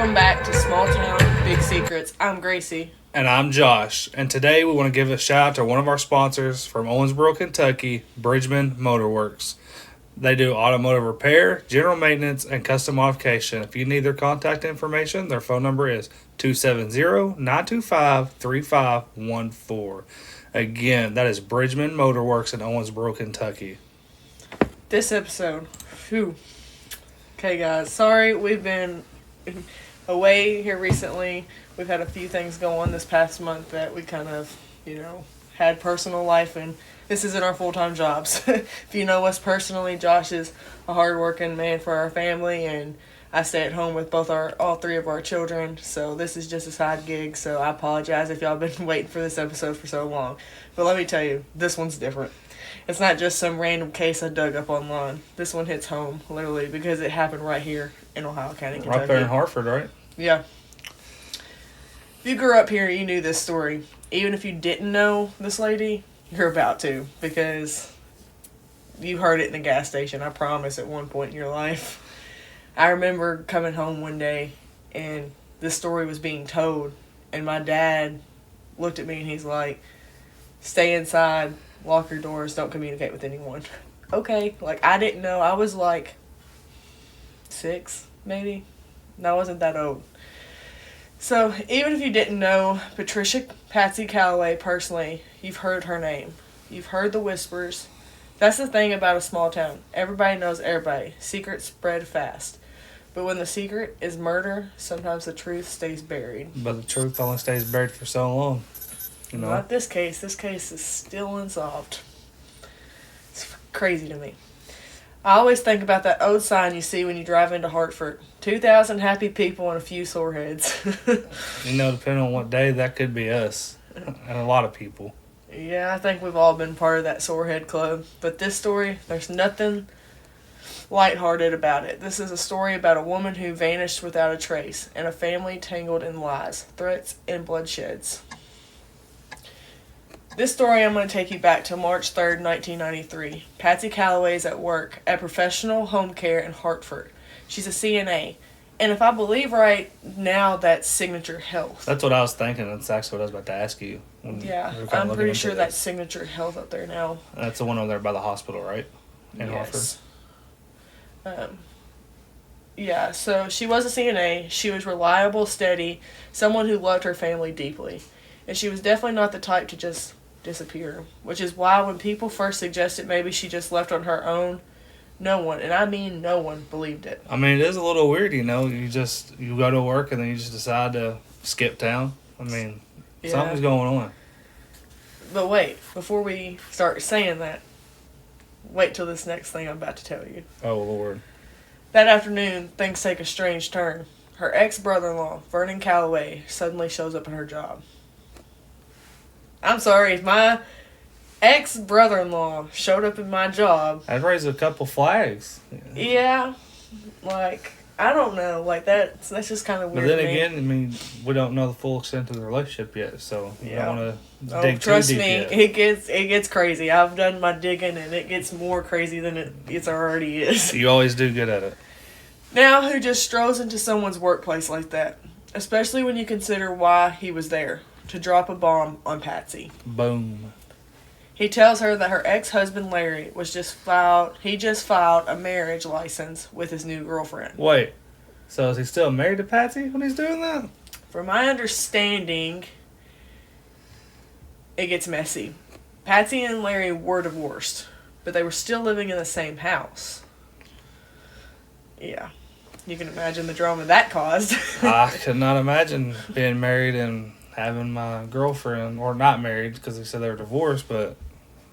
Welcome back to Small Town Big Secrets. I'm Gracie. And I'm Josh. And today we want to give a shout out to one of our sponsors from Owensboro, Kentucky, Bridgman Motorworks. They do automotive repair, general maintenance, and custom modification. If you need their contact information, their phone number is 270-925-3514. Again, that is Bridgman Motorworks in Owensboro, Kentucky. This episode, phew. Okay, guys, sorry we've been away here recently. We've had a few things go on this past month that we kind of, had personal life, and this isn't our full-time jobs. If you know us personally, Josh is a hard-working man for our family, and I stay at home with all three of our children, so this is just a side gig, so I apologize if y'all been waiting for this episode for so long. But let me tell you, this one's different. It's not just some random case I dug up online. This one hits home, literally, because it happened right here in Ohio County, Kentucky. Right there in Hartford, right? Yeah. If you grew up here, you knew this story. Even if you didn't know this lady, you're about to, because you heard it in the gas station, I promise, at one point in your life. I remember coming home one day, and this story was being told, and my dad looked at me, and he's like, stay inside, lock your doors, don't communicate with anyone. Okay, I didn't know. I was 6, maybe. No, I wasn't that old. So, even if you didn't know Patsy Calloway personally, you've heard her name. You've heard the whispers. That's the thing about a small town. Everybody knows everybody. Secrets spread fast. But when the secret is murder, sometimes the truth stays buried. But the truth only stays buried for so long. Not this case. This case is still unsolved. It's crazy to me. I always think about that old sign you see when you drive into Hartford. 2,000 happy people and a few sore heads. Depending on what day, that could be us. And a lot of people. Yeah, I think we've all been part of that sorehead club. But this story, there's nothing lighthearted about it. This is a story about a woman who vanished without a trace, and a family tangled in lies, threats, and bloodsheds. This story, I'm going to take you back to March 3rd, 1993. Patsy Calloway is at work at Professional Home Care in Hartford. She's a CNA. And if I believe right now, that's Signature Health. That's what I was thinking. That's actually what I was about to ask you. Yeah, I'm pretty sure that's Signature Health up there now. That's the one over there by the hospital, right? In Hartford. Yeah, so she was a CNA. She was reliable, steady, someone who loved her family deeply. And she was definitely not the type to just disappear, which is why when people first suggested maybe she just left on her own, no one, and I mean no one, believed it. I mean, it is a little weird, you go to work and then you just decide to skip town. I mean, something's going on. But wait, before we start saying that, wait till this next thing I'm about to tell you. Oh, Lord. That afternoon, things take a strange turn. Her ex-brother-in-law, Vernon Calloway, suddenly shows up at her job. I'm sorry, if my ex-brother-in-law showed up in my job... I'd raise a couple flags. Yeah, I don't know, that's just kind of weird. But then again, we don't know the full extent of the relationship yet, so you don't want to dig trust too deep me, yet. it gets crazy. I've done my digging, and it gets more crazy than it already is. You always do good at it. Now, who just strolls into someone's workplace like that? Especially when you consider why he was there. To drop a bomb on Patsy. Boom. He tells her that her ex-husband Larry just filed a marriage license with his new girlfriend. Wait, so is he still married to Patsy when he's doing that? From my understanding, it gets messy. Patsy and Larry were divorced, but they were still living in the same house. Yeah, you can imagine the drama that caused. I could not imagine being married and having my girlfriend, or not married because they said they were divorced, but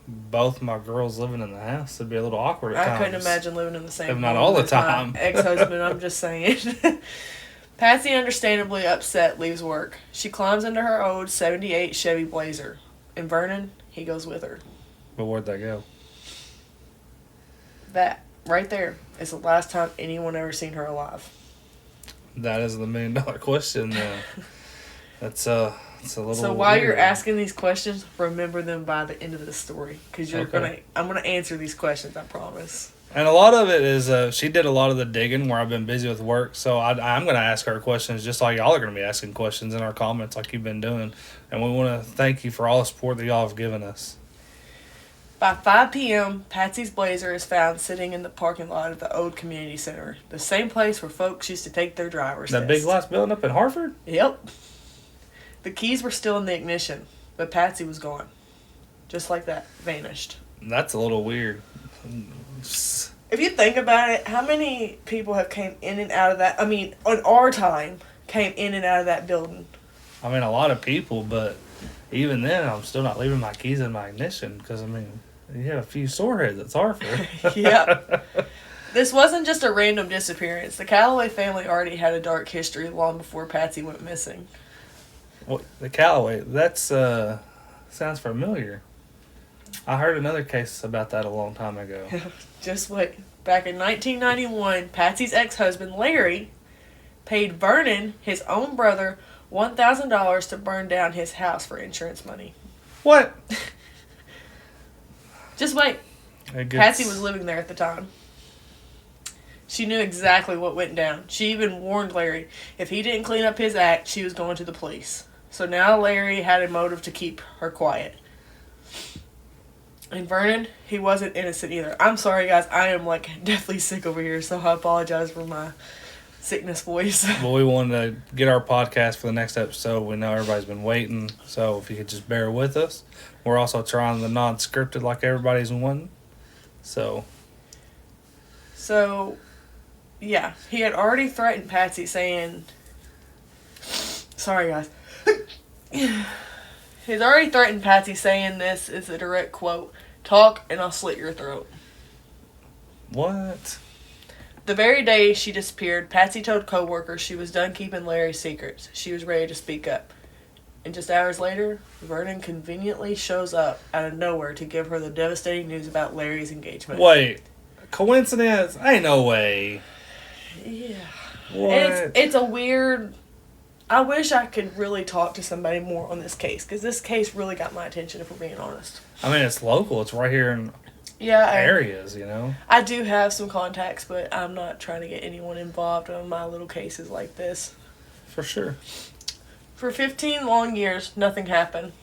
both my girls living in the house. It'd be a little awkward at times. I couldn't imagine living in the same home. If not all the time. My ex-husband, I'm just saying. Patsy, understandably upset, leaves work. She climbs into her old 78 Chevy Blazer. And Vernon, he goes with her. But where'd they go? That, right there, is the last time anyone ever seen her alive. That is the $1 million question. It's a little. So while you're asking these questions, remember them by the end of the story, because I'm gonna answer these questions. I promise. And a lot of it is she did a lot of the digging where I've been busy with work. So I'm going to ask her questions just like y'all are going to be asking questions in our comments like you've been doing. And we want to thank you for all the support that y'all have given us. By 5 p.m., Patsy's Blazer is found sitting in the parking lot of the old community center, the same place where folks used to take their driver's That test. big glass building up in Hartford? Yep. The keys were still in the ignition, but Patsy was gone. Just like that, vanished. That's a little weird. If you think about it, how many people have came in and out of that, I mean, on our time, came in and out of that building? I mean, a lot of people, but even then, I'm still not leaving my keys in my ignition because, I mean, you have a few sore heads. It's Hartford. Yeah. This wasn't just a random disappearance. The Calloway family already had a dark history long before Patsy went missing. Well, the Calloway, that's, sounds familiar. I heard another case about that a long time ago. Just wait. Back in 1991, Patsy's ex-husband, Larry, paid Vernon, his own brother, $1,000 to burn down his house for insurance money. What? Just wait. Patsy was living there at the time. She knew exactly what went down. She even warned Larry if he didn't clean up his act, she was going to the police. So now Larry had a motive to keep her quiet. And Vernon, he wasn't innocent either. I'm sorry, guys. I am, deathly sick over here, so I apologize for my sickness voice. Well, we wanted to get our podcast for the next episode. We know everybody's been waiting, so if you could just bear with us. We're also trying the non-scripted like everybody's wanting. So, yeah. He had already threatened Patsy saying... Sorry, guys. He's already threatened Patsy saying this is a direct quote. Talk and I'll slit your throat. What? The very day she disappeared, Patsy told co-workers she was done keeping Larry's secrets. She was ready to speak up. And just hours later, Vernon conveniently shows up out of nowhere to give her the devastating news about Larry's engagement. Wait. Coincidence? Ain't no way. Yeah. What? It's a weird... I wish I could really talk to somebody more on this case, because this case really got my attention, if we're being honest. I mean, it's local. It's right here in areas, you know? I do have some contacts, but I'm not trying to get anyone involved in my little cases like this. For sure. For 15 long years, nothing happened.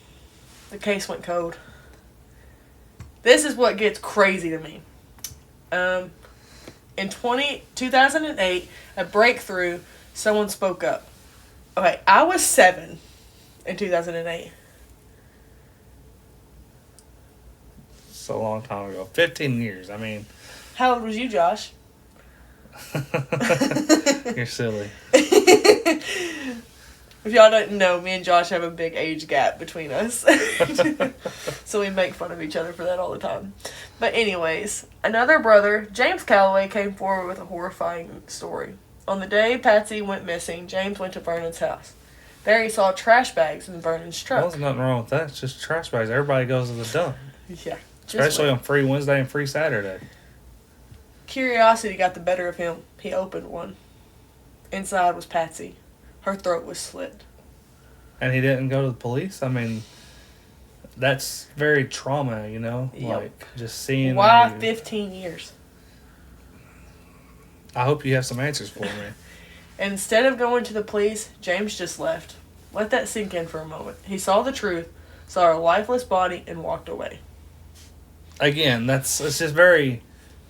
The case went cold. This is what gets crazy to me. In 2008, a breakthrough, someone spoke up. Okay, I was 7 in 2008. It's a long time ago. 15 years. I mean... How old was you, Josh? You're silly. If y'all don't know, me and Josh have a big age gap between us. So we make fun of each other for that all the time. But anyways, another brother, James Calloway, came forward with a horrifying story. On the day Patsy went missing, James went to Vernon's house. There he saw trash bags in Vernon's truck. There's nothing wrong with that. It's just trash bags. Everybody goes to the dump. Yeah. Especially on free Wednesday and free Saturday. Curiosity got the better of him. He opened one. Inside was Patsy. Her throat was slit. And he didn't go to the police? I mean, that's very trauma, you know? Yep. Like, just seeing... Why 15 years? I hope you have some answers for me. And instead of going to the police, James just left. Let that sink in for a moment. He saw the truth, saw her lifeless body, and walked away. Again, it's just very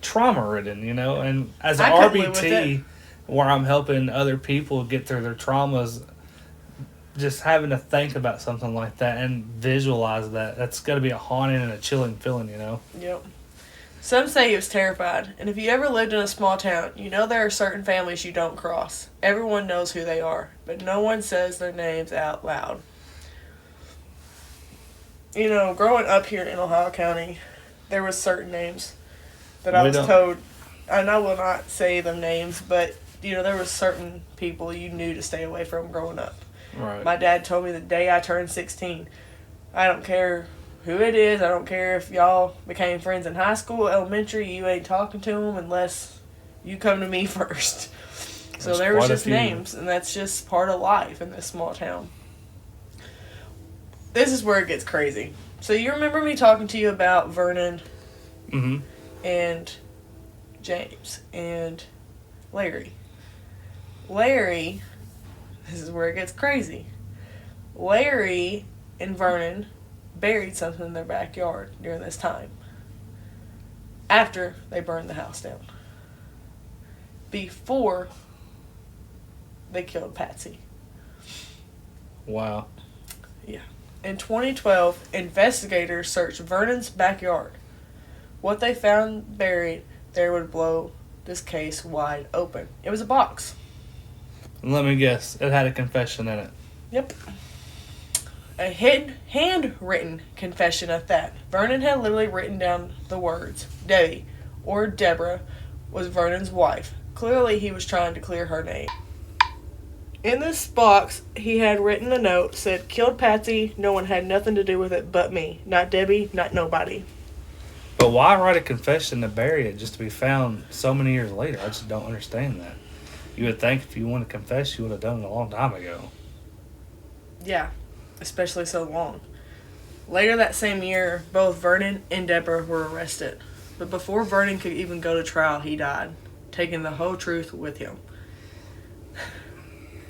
trauma-ridden, you know? And as an I couldn't live with RBT, where I'm helping other people get through their traumas, just having to think about something like that and visualize that's got to be a haunting and a chilling feeling, you know? Yep. Some say he was terrified, and if you ever lived in a small town, you know there are certain families you don't cross. Everyone knows who they are, but no one says their names out loud. You know, growing up here in Ohio County, there was certain names that I was told, and I will not say them names, but, you know, there was certain people you knew to stay away from growing up. Right. My dad told me the day I turned 16, I don't care who it is, I don't care if y'all became friends in high school, elementary, you ain't talking to them unless you come to me first. So There's there was quite a just few. names, and that's just part of life in this small town. This is where it gets crazy. So you remember me talking to you about Vernon Mm-hmm. and James, and Larry. Larry, this is where it gets crazy. Larry and Vernon buried something in their backyard during this time, after they burned the house down, before they killed Patsy. Wow. Yeah. In 2012, investigators searched Vernon's backyard. What they found buried there would blow this case wide open. It was a box. Let me guess. It had a confession in it. Yep. A handwritten confession at that. Vernon had literally written down the words, Debbie, or Deborah, was Vernon's wife. Clearly, he was trying to clear her name. In this box, he had written a note, said, killed Patsy, no one had nothing to do with it but me. Not Debbie, not nobody. But why write a confession to bury it just to be found so many years later? I just don't understand that. You would think if you wanted to confess, you would have done it a long time ago. Yeah, especially so long. Later that same year, both Vernon and Deborah were arrested. But before Vernon could even go to trial, he died, taking the whole truth with him.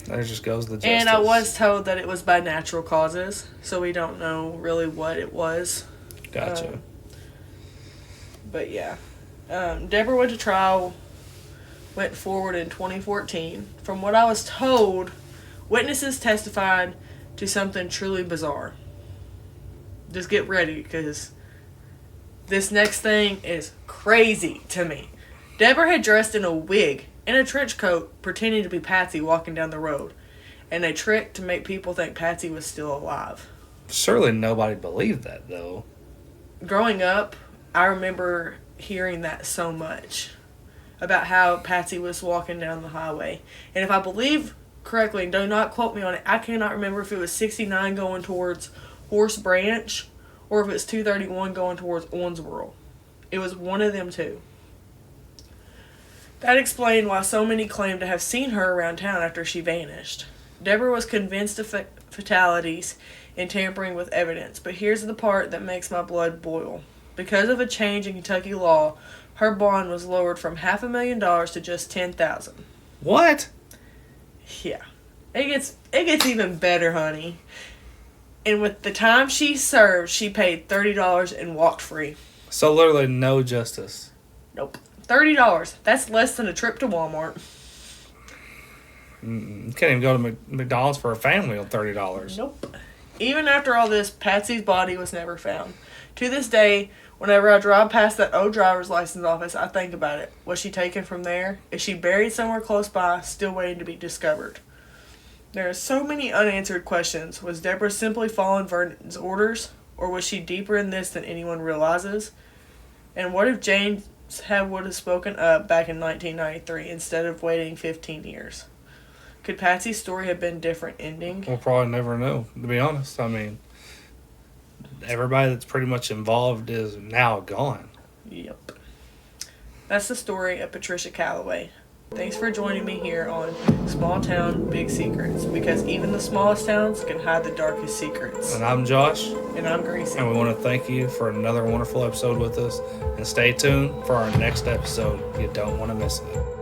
There just goes the justice. And I was told that it was by natural causes, so we don't know really what it was. Gotcha. But yeah. Deborah went to trial, went forward in 2014. From what I was told, witnesses testified to something truly bizarre. Just get ready, because this next thing is crazy to me. Deborah had dressed in a wig and a trench coat, pretending to be Patsy walking down the road, and a trick to make people think Patsy was still alive. Surely nobody believed that, though. Growing up, I remember hearing that so much, about how Patsy was walking down the highway. And if I believe correctly, and do not quote me on it, I cannot remember if it was 69 going towards Horse Branch, or if it was 231 going towards Owensboro. It was one of them two. That explained why so many claimed to have seen her around town after she vanished. Deborah was convinced of fatalities and tampering with evidence, but here's the part that makes my blood boil. Because of a change in Kentucky law, her bond was lowered from $500,000 to just $10,000. What? Yeah. It gets even better, honey. And with the time she served, she paid $30 and walked free. So literally no justice. Nope. $30. That's less than a trip to Walmart. You can't even go to McDonald's for a family on $30. Nope. Even after all this, Patsy's body was never found. To this day, whenever I drive past that old driver's license office, I think about it. Was she taken from there? Is she buried somewhere close by, still waiting to be discovered? There are so many unanswered questions. Was Deborah simply following Vernon's orders? Or was she deeper in this than anyone realizes? And what if James would have spoken up back in 1993 instead of waiting 15 years? Could Patsy's story have been different ending? We'll probably never know, to be honest. I mean, everybody that's pretty much involved is now gone. Yep. That's the story of Patsy Calloway. Thanks for joining me here on Small Town Big Secrets, because even the smallest towns can hide the darkest secrets. And I'm Josh. And I'm Gracie. And we want to thank you for another wonderful episode with us. And stay tuned for our next episode. You don't want to miss it.